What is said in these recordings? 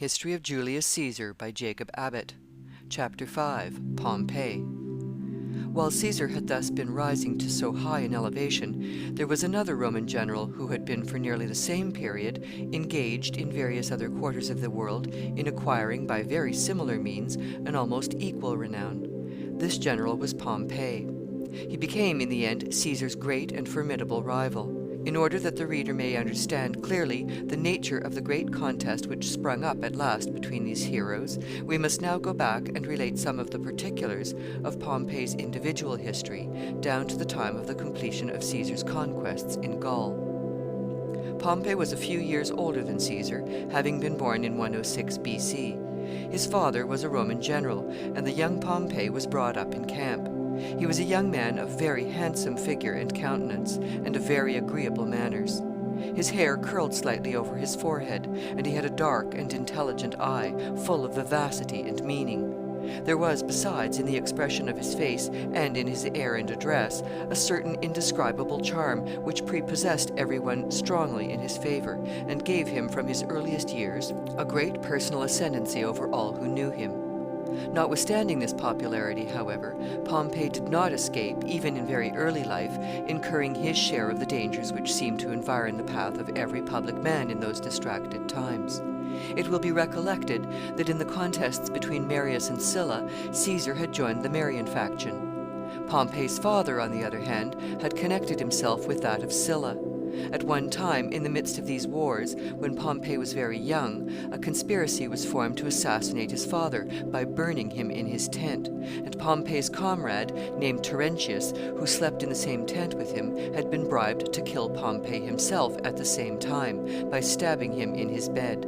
History of Julius Caesar by Jacob Abbott. Chapter 5. Pompey. While Caesar had thus been rising to so high an elevation, there was another Roman general who had been for nearly the same period engaged in various other quarters of the world in acquiring by very similar means an almost equal renown. This general was Pompey. He became in the end Caesar's great and formidable rival. In order that the reader may understand clearly the nature of the great contest which sprung up at last between these heroes, we must now go back and relate some of the particulars of Pompey's individual history, down to the time of the completion of Caesar's conquests in Gaul. Pompey was a few years older than Caesar, having been born in 106 B.C. His father was a Roman general, and the young Pompey was brought up in camp. He was a young man of very handsome figure and countenance, and of very agreeable manners. His hair curled slightly over his forehead, and he had a dark and intelligent eye, full of vivacity and meaning. There was, besides, in the expression of his face and in his air and address, a certain indescribable charm which prepossessed everyone strongly in his favor, and gave him from his earliest years a great personal ascendancy over all who knew him. Notwithstanding this popularity, however, Pompey did not escape, even in very early life, incurring his share of the dangers which seemed to environ the path of every public man in those distracted times. It will be recollected that in the contests between Marius and Sylla, Caesar had joined the Marian faction. Pompey's father, on the other hand, had connected himself with that of Sylla. At one time, in the midst of these wars, when Pompey was very young, a conspiracy was formed to assassinate his father by burning him in his tent, and Pompey's comrade, named Terentius, who slept in the same tent with him, had been bribed to kill Pompey himself at the same time, by stabbing him in his bed.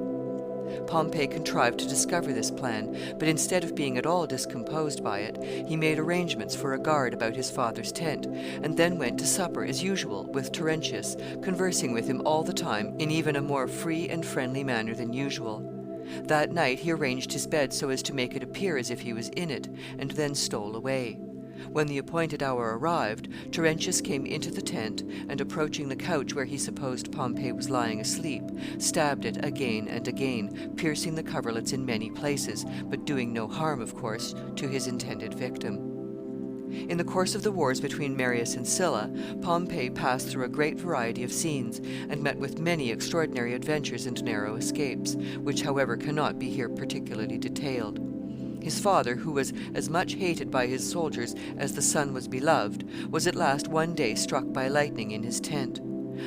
Pompey contrived to discover this plan, but instead of being at all discomposed by it, he made arrangements for a guard about his father's tent, and then went to supper as usual with Terentius, conversing with him all the time in even a more free and friendly manner than usual. That night he arranged his bed so as to make it appear as if he was in it, and then stole away. When the appointed hour arrived, Terentius came into the tent, and approaching the couch where he supposed Pompey was lying asleep, stabbed it again and again, piercing the coverlets in many places, but doing no harm, of course, to his intended victim. In the course of the wars between Marius and Sylla, Pompey passed through a great variety of scenes, and met with many extraordinary adventures and narrow escapes, which, however, cannot be here particularly detailed. His father, who was as much hated by his soldiers as the son was beloved, was at last one day struck by lightning in his tent.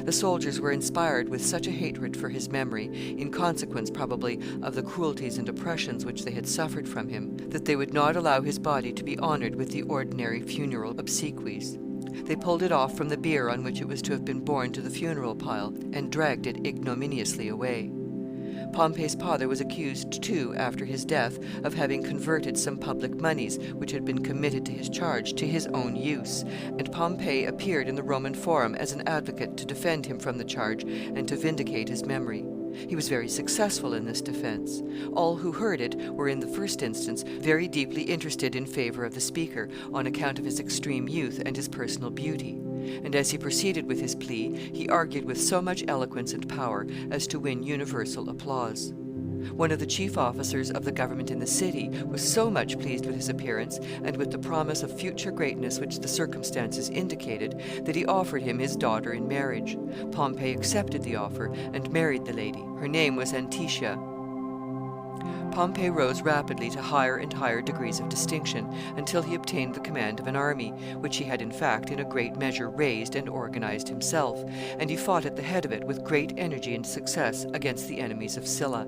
The soldiers were inspired with such a hatred for his memory, in consequence probably of the cruelties and oppressions which they had suffered from him, that they would not allow his body to be honored with the ordinary funeral obsequies. They pulled it off from the bier on which it was to have been borne to the funeral pile, and dragged it ignominiously away. Pompey's father was accused, too, after his death, of having converted some public moneys which had been committed to his charge to his own use, and Pompey appeared in the Roman Forum as an advocate to defend him from the charge and to vindicate his memory. He was very successful in this defense. All who heard it were, in the first instance, very deeply interested in favor of the speaker, on account of his extreme youth and his personal beauty. And as he proceeded with his plea, he argued with so much eloquence and power as to win universal applause. One of the chief officers of the government in the city was so much pleased with his appearance and with the promise of future greatness which the circumstances indicated, that he offered him his daughter in marriage. Pompey accepted the offer and married the lady. Her name was Anticia. Pompey rose rapidly to higher and higher degrees of distinction, until he obtained the command of an army, which he had in fact in a great measure raised and organized himself, and he fought at the head of it with great energy and success against the enemies of Sylla.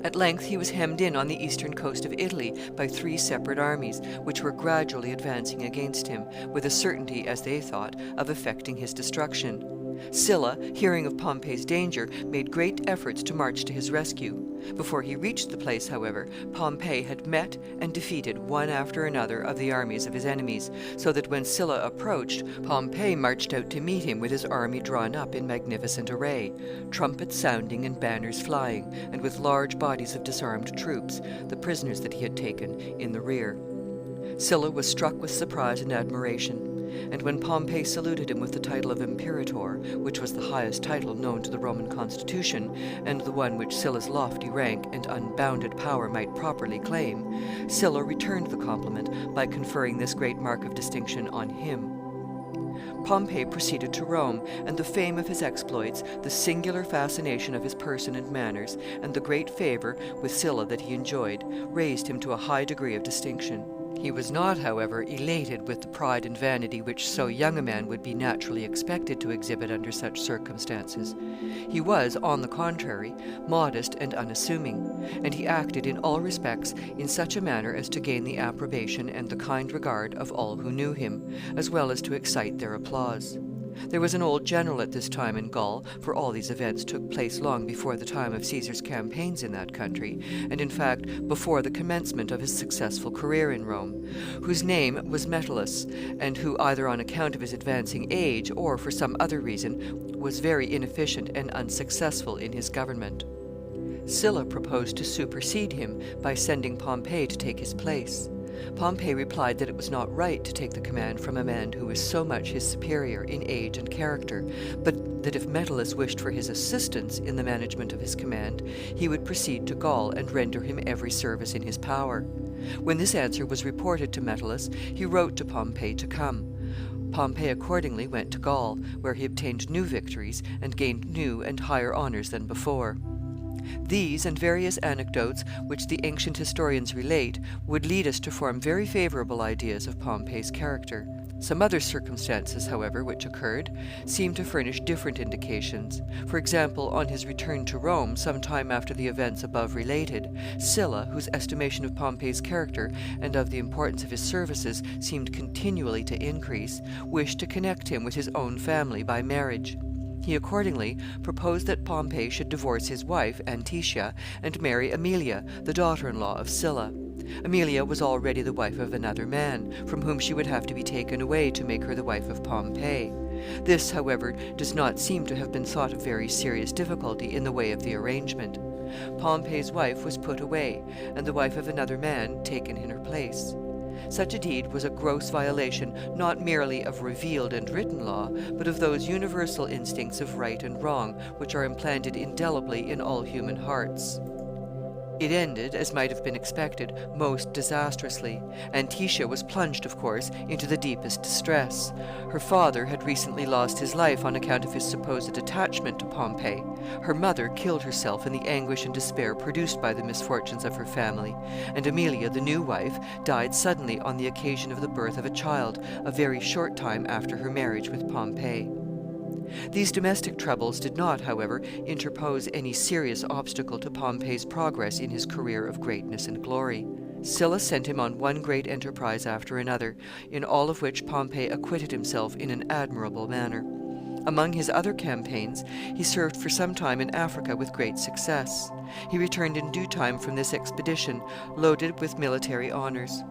At length he was hemmed in on the eastern coast of Italy by 3 separate armies, which were gradually advancing against him, with a certainty, as they thought, of effecting his destruction. Sylla, hearing of Pompey's danger, made great efforts to march to his rescue. Before he reached the place, however, Pompey had met and defeated one after another of the armies of his enemies, so that when Sylla approached, Pompey marched out to meet him with his army drawn up in magnificent array, trumpets sounding and banners flying, and with large bodies of disarmed troops, the prisoners that he had taken, in the rear. Sylla was struck with surprise and admiration. And when Pompey saluted him with the title of Imperator, which was the highest title known to the Roman constitution, and the one which Sylla's lofty rank and unbounded power might properly claim, Sylla returned the compliment by conferring this great mark of distinction on him. Pompey proceeded to Rome, and the fame of his exploits, the singular fascination of his person and manners, and the great favor with Sylla that he enjoyed, raised him to a high degree of distinction. He was not, however, elated with the pride and vanity which so young a man would be naturally expected to exhibit under such circumstances. He was, on the contrary, modest and unassuming, and he acted in all respects in such a manner as to gain the approbation and the kind regard of all who knew him, as well as to excite their applause. There was an old general at this time in Gaul, for all these events took place long before the time of Caesar's campaigns in that country, and in fact before the commencement of his successful career in Rome, whose name was Metellus, and who, either on account of his advancing age or for some other reason, was very inefficient and unsuccessful in his government. Sylla proposed to supersede him by sending Pompey to take his place. Pompey replied that it was not right to take the command from a man who was so much his superior in age and character, but that if Metellus wished for his assistance in the management of his command, he would proceed to Gaul and render him every service in his power. When this answer was reported to Metellus, he wrote to Pompey to come. Pompey accordingly went to Gaul, where he obtained new victories and gained new and higher honors than before. These and various anecdotes which the ancient historians relate would lead us to form very favorable ideas of Pompey's character. Some other circumstances, however, which occurred, seem to furnish different indications. For example, on his return to Rome, some time after the events above related, Sylla, whose estimation of Pompey's character and of the importance of his services seemed continually to increase, wished to connect him with his own family by marriage. He accordingly proposed that Pompey should divorce his wife, Anticia, and marry Aemilia, the daughter-in-law of Sylla. Aemilia was already the wife of another man, from whom she would have to be taken away to make her the wife of Pompey. This, however, does not seem to have been thought a very serious difficulty in the way of the arrangement. Pompey's wife was put away, and the wife of another man taken in her place. Such a deed was a gross violation not merely of revealed and written law, but of those universal instincts of right and wrong which are implanted indelibly in all human hearts. It ended, as might have been expected, most disastrously. Anticia was plunged, of course, into the deepest distress. Her father had recently lost his life on account of his supposed attachment to Pompey. Her mother killed herself in the anguish and despair produced by the misfortunes of her family, and Aemilia, the new wife, died suddenly on the occasion of the birth of a child, a very short time after her marriage with Pompey. These domestic troubles did not, however, interpose any serious obstacle to Pompey's progress in his career of greatness and glory. Sylla sent him on one great enterprise after another, in all of which Pompey acquitted himself in an admirable manner. Among his other campaigns, he served for some time in Africa with great success. He returned in due time from this expedition, loaded with military honors.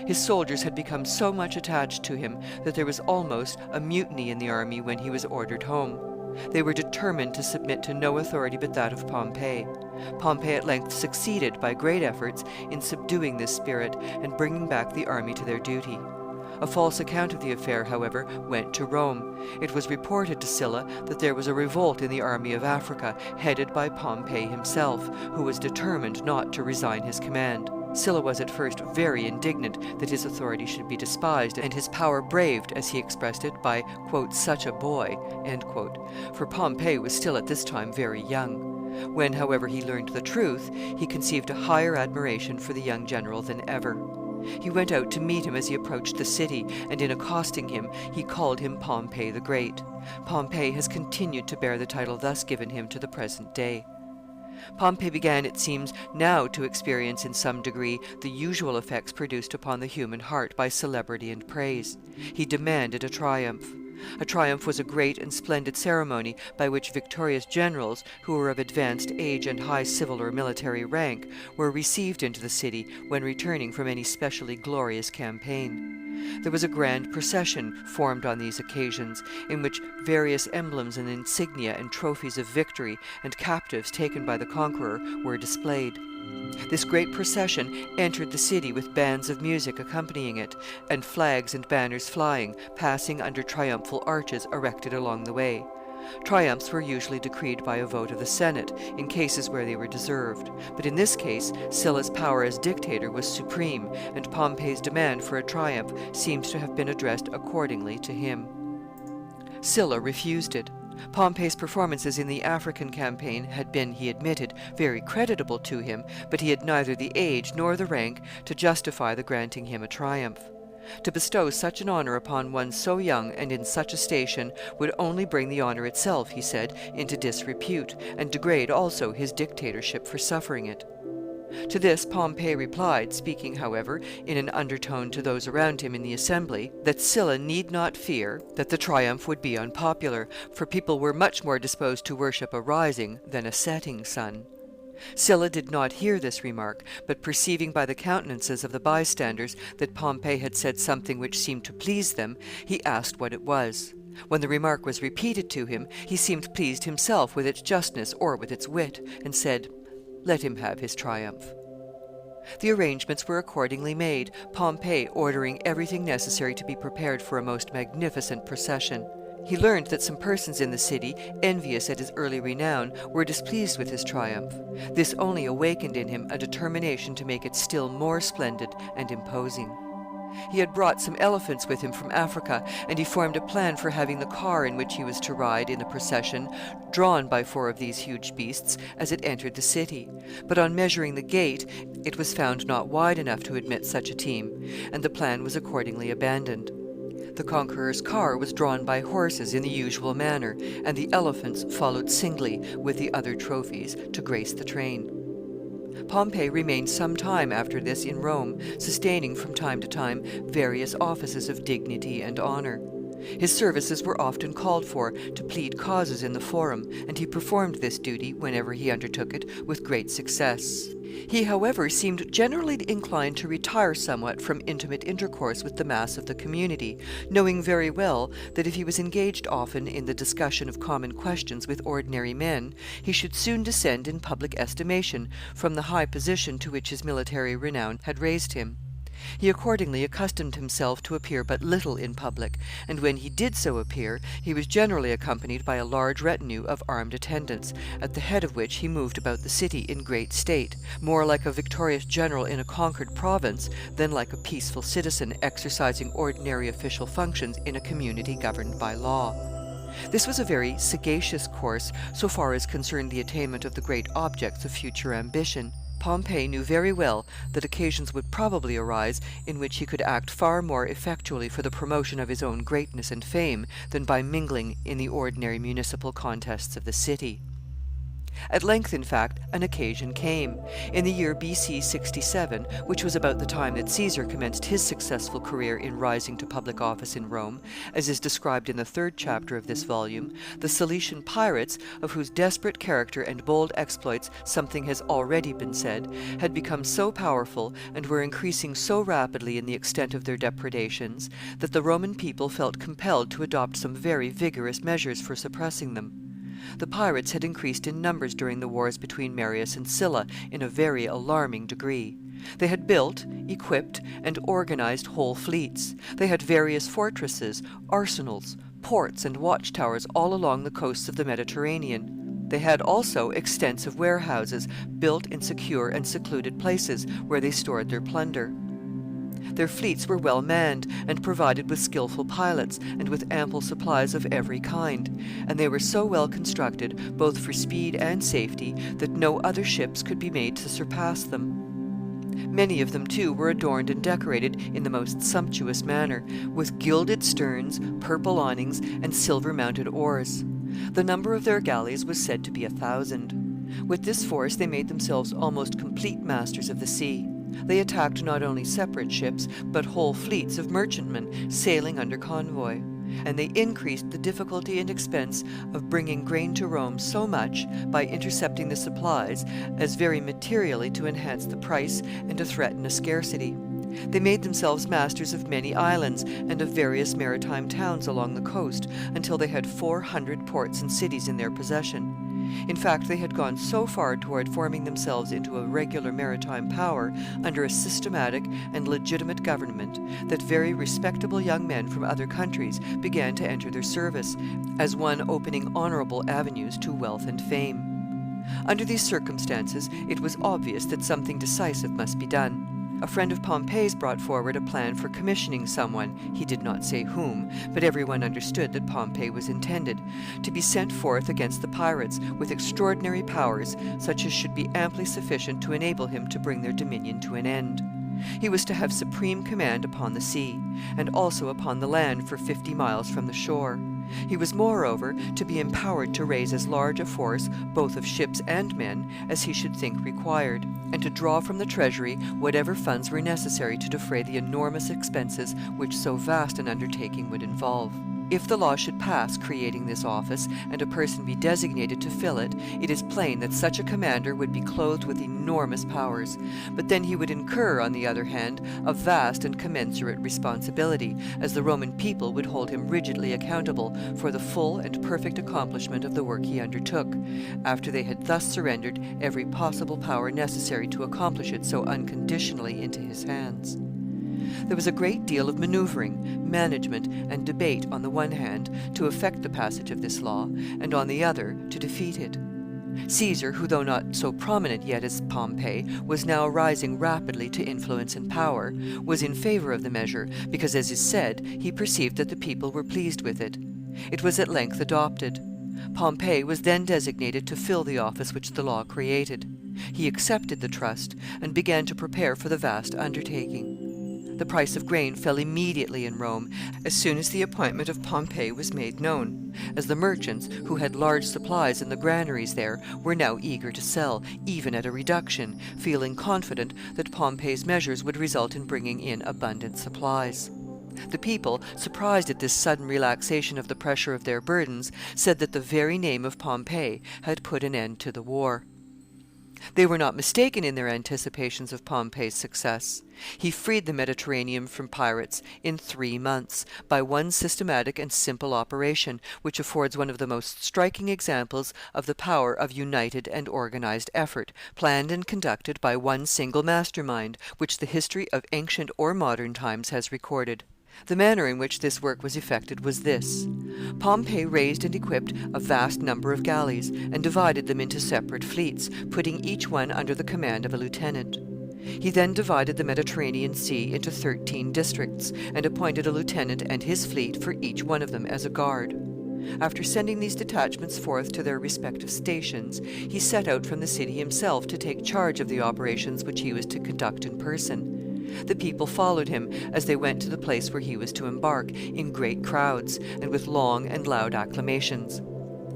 His soldiers had become so much attached to him that there was almost a mutiny in the army when he was ordered home. They were determined to submit to no authority but that of Pompey. Pompey at length succeeded, by great efforts, in subduing this spirit and bringing back the army to their duty. A false account of the affair, however, went to Rome. It was reported to Sylla that there was a revolt in the army of Africa, headed by Pompey himself, who was determined not to resign his command. Sylla was at first very indignant that his authority should be despised and his power braved, as he expressed it, by, quote, such a boy, end quote, for Pompey was still at this time very young. When, however, he learned the truth, he conceived a higher admiration for the young general than ever. He went out to meet him as he approached the city, and in accosting him, he called him Pompey the Great. Pompey has continued to bear the title thus given him to the present day. Pompey began, it seems, now to experience in some degree the usual effects produced upon the human heart by celebrity and praise. He demanded a triumph. A triumph was a great and splendid ceremony by which victorious generals, who were of advanced age and high civil or military rank, were received into the city when returning from any specially glorious campaign. There was a grand procession formed on these occasions, in which various emblems and insignia and trophies of victory and captives taken by the conqueror were displayed. This great procession entered the city with bands of music accompanying it, and flags and banners flying, passing under triumphal arches erected along the way. Triumphs were usually decreed by a vote of the Senate, in cases where they were deserved. But in this case, Sylla's power as dictator was supreme, and Pompey's demand for a triumph seems to have been addressed accordingly to him. Sylla refused it. Pompey's performances in the African campaign had been, he admitted, very creditable to him, but he had neither the age nor the rank to justify the granting him a triumph. To bestow such an honor upon one so young and in such a station would only bring the honor itself, he said, into disrepute, and degrade also his dictatorship for suffering it. To this Pompey replied, speaking, however, in an undertone to those around him in the assembly, that Sylla need not fear that the triumph would be unpopular, for people were much more disposed to worship a rising than a setting sun. Sylla did not hear this remark, but perceiving by the countenances of the bystanders that Pompey had said something which seemed to please them, he asked what it was. When the remark was repeated to him, he seemed pleased himself with its justness or with its wit, and said, "Let him have his triumph." The arrangements were accordingly made, Pompey ordering everything necessary to be prepared for a most magnificent procession. He learned that some persons in the city, envious at his early renown, were displeased with his triumph. This only awakened in him a determination to make it still more splendid and imposing. He had brought some elephants with him from Africa, and he formed a plan for having the car in which he was to ride in the procession drawn by 4 of these huge beasts as it entered the city. But on measuring the gate, it was found not wide enough to admit such a team, and the plan was accordingly abandoned. The conqueror's car was drawn by horses in the usual manner, and the elephants followed singly with the other trophies to grace the train. Pompey remained some time after this in Rome, sustaining from time to time various offices of dignity and honor. His services were often called for to plead causes in the forum, and he performed this duty, whenever he undertook it, with great success. He, however, seemed generally inclined to retire somewhat from intimate intercourse with the mass of the community, knowing very well that if he was engaged often in the discussion of common questions with ordinary men, he should soon descend in public estimation from the high position to which his military renown had raised him. He accordingly accustomed himself to appear but little in public, and when he did so appear, he was generally accompanied by a large retinue of armed attendants, at the head of which he moved about the city in great state, more like a victorious general in a conquered province than like a peaceful citizen exercising ordinary official functions in a community governed by law. This was a very sagacious course so far as concerned the attainment of the great objects of future ambition. Pompey knew very well that occasions would probably arise in which he could act far more effectually for the promotion of his own greatness and fame than by mingling in the ordinary municipal contests of the city. At length, in fact, an occasion came. In the year B.C. 67, which was about the time that Caesar commenced his successful career in rising to public office in Rome, as is described in the 3rd chapter of this volume, the Cilician pirates, of whose desperate character and bold exploits something has already been said, had become so powerful and were increasing so rapidly in the extent of their depredations, that the Roman people felt compelled to adopt some very vigorous measures for suppressing them. The pirates had increased in numbers during the wars between Marius and Sylla in a very alarming degree. They had built, equipped, and organized whole fleets. They had various fortresses, arsenals, ports, and watchtowers all along the coasts of the Mediterranean. They had also extensive warehouses, built in secure and secluded places, where they stored their plunder. Their fleets were well manned, and provided with skillful pilots, and with ample supplies of every kind, and they were so well constructed, both for speed and safety, that no other ships could be made to surpass them. Many of them, too, were adorned and decorated in the most sumptuous manner, with gilded sterns, purple awnings, and silver-mounted oars. The number of their galleys was said to be 1,000. With this force they made themselves almost complete masters of the sea. They attacked not only separate ships, but whole fleets of merchantmen sailing under convoy, and they increased the difficulty and expense of bringing grain to Rome so much, by intercepting the supplies, as very materially to enhance the price and to threaten a scarcity. They made themselves masters of many islands and of various maritime towns along the coast, until they had 400 ports and cities in their possession. In fact, they had gone so far toward forming themselves into a regular maritime power under a systematic and legitimate government that very respectable young men from other countries began to enter their service, as one opening honorable avenues to wealth and fame. Under these circumstances, it was obvious that something decisive must be done. A friend of Pompey's brought forward a plan for commissioning someone, he did not say whom, but everyone understood that Pompey was intended, to be sent forth against the pirates with extraordinary powers, such as should be amply sufficient to enable him to bring their dominion to an end. He was to have supreme command upon the sea, and also upon the land for 50 miles from the shore. He was, moreover, to be empowered to raise as large a force, both of ships and men, as he should think required, and to draw from the treasury whatever funds were necessary to defray the enormous expenses which so vast an undertaking would involve. If the law should pass creating this office, and a person be designated to fill it, it is plain that such a commander would be clothed with enormous powers, but then he would incur, on the other hand, a vast and commensurate responsibility, as the Roman people would hold him rigidly accountable for the full and perfect accomplishment of the work he undertook, after they had thus surrendered every possible power necessary to accomplish it so unconditionally into his hands. There was a great deal of maneuvering, management, and debate on the one hand to effect the passage of this law, and on the other to defeat it. Caesar, who though not so prominent yet as Pompey, was now rising rapidly to influence and power, was in favor of the measure, because, as is said, he perceived that the people were pleased with it. It was at length adopted. Pompey was then designated to fill the office which the law created. He accepted the trust, and began to prepare for the vast undertaking. The price of grain fell immediately in Rome as soon as the appointment of Pompey was made known, as the merchants, who had large supplies in the granaries there, were now eager to sell, even at a reduction, feeling confident that Pompey's measures would result in bringing in abundant supplies. The people, surprised at this sudden relaxation of the pressure of their burdens, said that the very name of Pompey had put an end to the war. They were not mistaken in their anticipations of Pompey's success. He freed the Mediterranean from pirates in 3 months, by one systematic and simple operation, which affords one of the most striking examples of the power of united and organized effort, planned and conducted by one single mastermind, which the history of ancient or modern times has recorded. The manner in which this work was effected was this. Pompey raised and equipped a vast number of galleys, and divided them into separate fleets, putting each one under the command of a lieutenant. He then divided the Mediterranean Sea into 13 districts, and appointed a lieutenant and his fleet for each one of them as a guard. After sending these detachments forth to their respective stations, he set out from the city himself to take charge of the operations which he was to conduct in person. The people followed him as they went to the place where he was to embark, in great crowds, and with long and loud acclamations.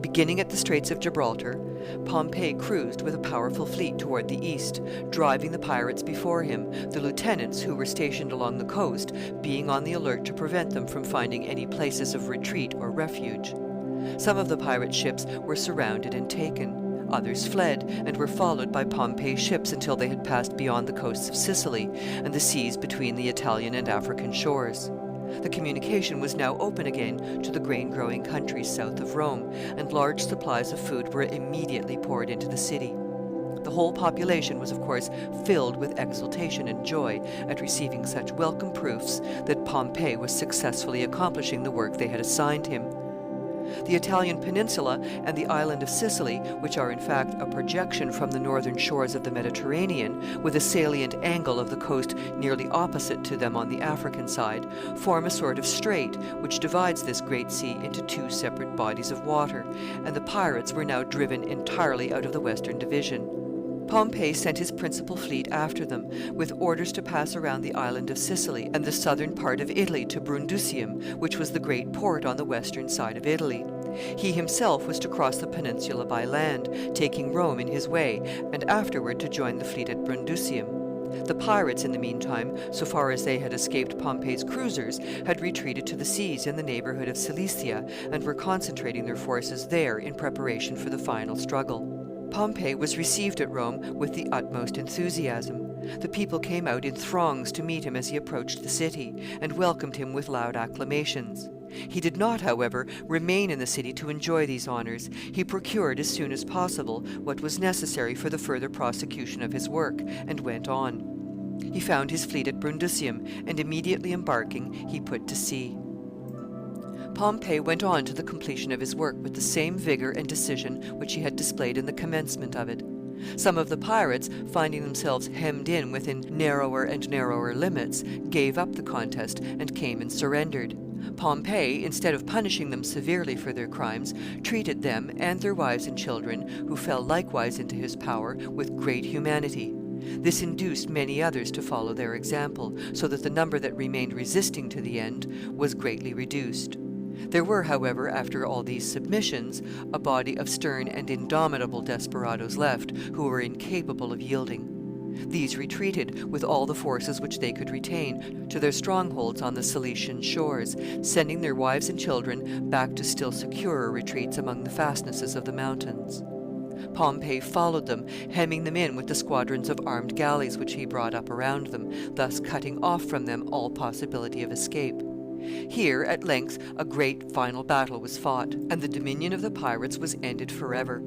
Beginning at the Straits of Gibraltar, Pompey cruised with a powerful fleet toward the east, driving the pirates before him, the lieutenants who were stationed along the coast being on the alert to prevent them from finding any places of retreat or refuge. Some of the pirate ships were surrounded and taken. Others fled, and were followed by Pompey's ships until they had passed beyond the coasts of Sicily and the seas between the Italian and African shores. The communication was now open again to the grain-growing countries south of Rome, and large supplies of food were immediately poured into the city. The whole population was, of course, filled with exultation and joy at receiving such welcome proofs that Pompey was successfully accomplishing the work they had assigned him. The Italian peninsula and the island of Sicily, which are in fact a projection from the northern shores of the Mediterranean, with a salient angle of the coast nearly opposite to them on the African side, form a sort of strait which divides this great sea into 2 separate bodies of water, and the pirates were now driven entirely out of the western division. Pompey sent his principal fleet after them, with orders to pass around the island of Sicily and the southern part of Italy to Brundusium, which was the great port on the western side of Italy. He himself was to cross the peninsula by land, taking Rome in his way, and afterward to join the fleet at Brundusium. The pirates, in the meantime, so far as they had escaped Pompey's cruisers, had retreated to the seas in the neighborhood of Cilicia, and were concentrating their forces there in preparation for the final struggle. Pompey was received at Rome with the utmost enthusiasm. The people came out in throngs to meet him as he approached the city, and welcomed him with loud acclamations. He did not, however, remain in the city to enjoy these honors. He procured as soon as possible what was necessary for the further prosecution of his work, and went on. He found his fleet at Brundusium, and immediately embarking, he put to sea. Pompey went on to the completion of his work with the same vigor and decision which he had displayed in the commencement of it. Some of the pirates, finding themselves hemmed in within narrower and narrower limits, gave up the contest and came and surrendered. Pompey, instead of punishing them severely for their crimes, treated them and their wives and children, who fell likewise into his power, with great humanity. This induced many others to follow their example, so that the number that remained resisting to the end was greatly reduced. There were, however, after all these submissions, a body of stern and indomitable desperadoes left, who were incapable of yielding. These retreated, with all the forces which they could retain, to their strongholds on the Cilician shores, sending their wives and children back to still securer retreats among the fastnesses of the mountains. Pompey followed them, hemming them in with the squadrons of armed galleys which he brought up around them, thus cutting off from them all possibility of escape. Here, at length, a great final battle was fought, and the dominion of the pirates was ended forever.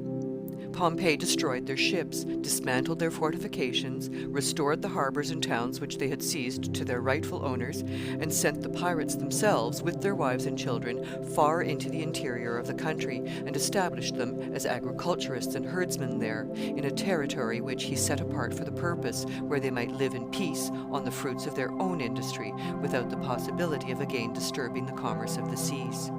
Pompey destroyed their ships, dismantled their fortifications, restored the harbors and towns which they had seized to their rightful owners, and sent the pirates themselves, with their wives and children, far into the interior of the country, and established them as agriculturists and herdsmen there, in a territory which he set apart for the purpose, where they might live in peace on the fruits of their own industry, without the possibility of again disturbing the commerce of the seas.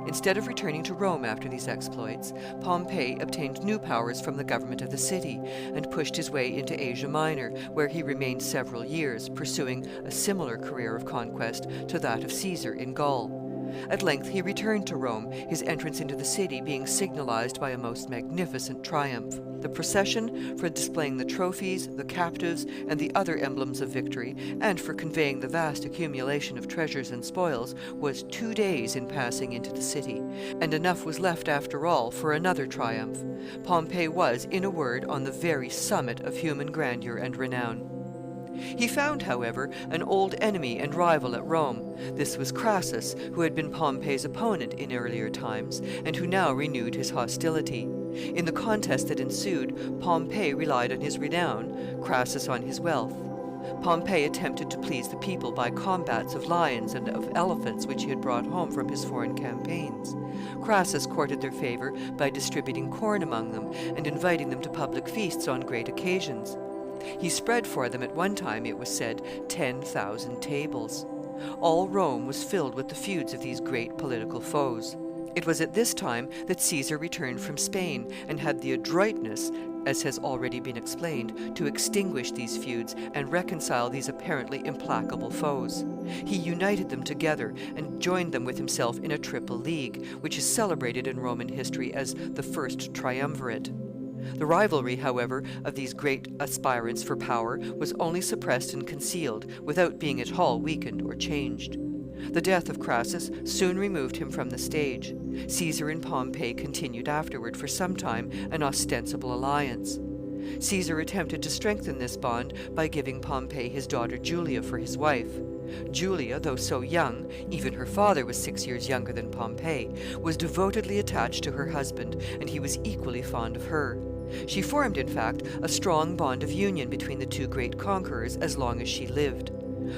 Instead of returning to Rome after these exploits, Pompey obtained new powers from the government of the city, and pushed his way into Asia Minor, where he remained several years, pursuing a similar career of conquest to that of Caesar in Gaul. At length he returned to Rome, his entrance into the city being signalized by a most magnificent triumph. The procession, for displaying the trophies, the captives, and the other emblems of victory, and for conveying the vast accumulation of treasures and spoils, was 2 days in passing into the city, and enough was left after all for another triumph. Pompey was, in a word, on the very summit of human grandeur and renown. He found, however, an old enemy and rival at Rome. This was Crassus, who had been Pompey's opponent in earlier times, and who now renewed his hostility. In the contest that ensued, Pompey relied on his renown, Crassus on his wealth. Pompey attempted to please the people by combats of lions and of elephants which he had brought home from his foreign campaigns. Crassus courted their favor by distributing corn among them and inviting them to public feasts on great occasions. He spread for them at one time, it was said, 10,000 tables. All Rome was filled with the feuds of these great political foes. It was at this time that Caesar returned from Spain, and had the adroitness, as has already been explained, to extinguish these feuds and reconcile these apparently implacable foes. He united them together and joined them with himself in a triple league, which is celebrated in Roman history as the first triumvirate. The rivalry, however, of these great aspirants for power was only suppressed and concealed, without being at all weakened or changed. The death of Crassus soon removed him from the stage. Caesar and Pompey continued afterward for some time an ostensible alliance. Caesar attempted to strengthen this bond by giving Pompey his daughter Julia for his wife. Julia, though so young, even her father was 6 years younger than Pompey, was devotedly attached to her husband, and he was equally fond of her. She formed, in fact, a strong bond of union between the two great conquerors as long as she lived.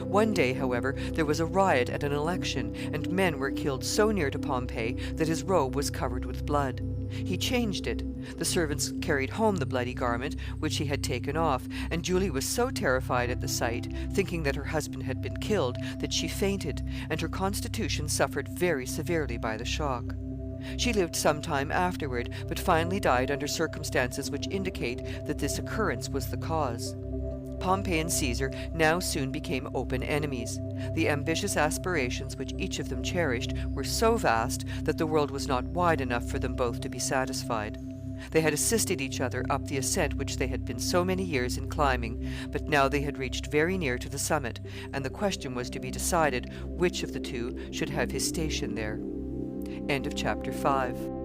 One day, however, there was a riot at an election, and men were killed so near to Pompey that his robe was covered with blood. He changed it. The servants carried home the bloody garment, which he had taken off, and Julie was so terrified at the sight, thinking that her husband had been killed, that she fainted, and her constitution suffered very severely by the shock. She lived some time afterward, but finally died under circumstances which indicate that this occurrence was the cause. Pompey and Caesar now soon became open enemies. The ambitious aspirations which each of them cherished were so vast that the world was not wide enough for them both to be satisfied. They had assisted each other up the ascent which they had been so many years in climbing, but now they had reached very near to the summit, and the question was to be decided which of the two should have his station there. End of chapter 5.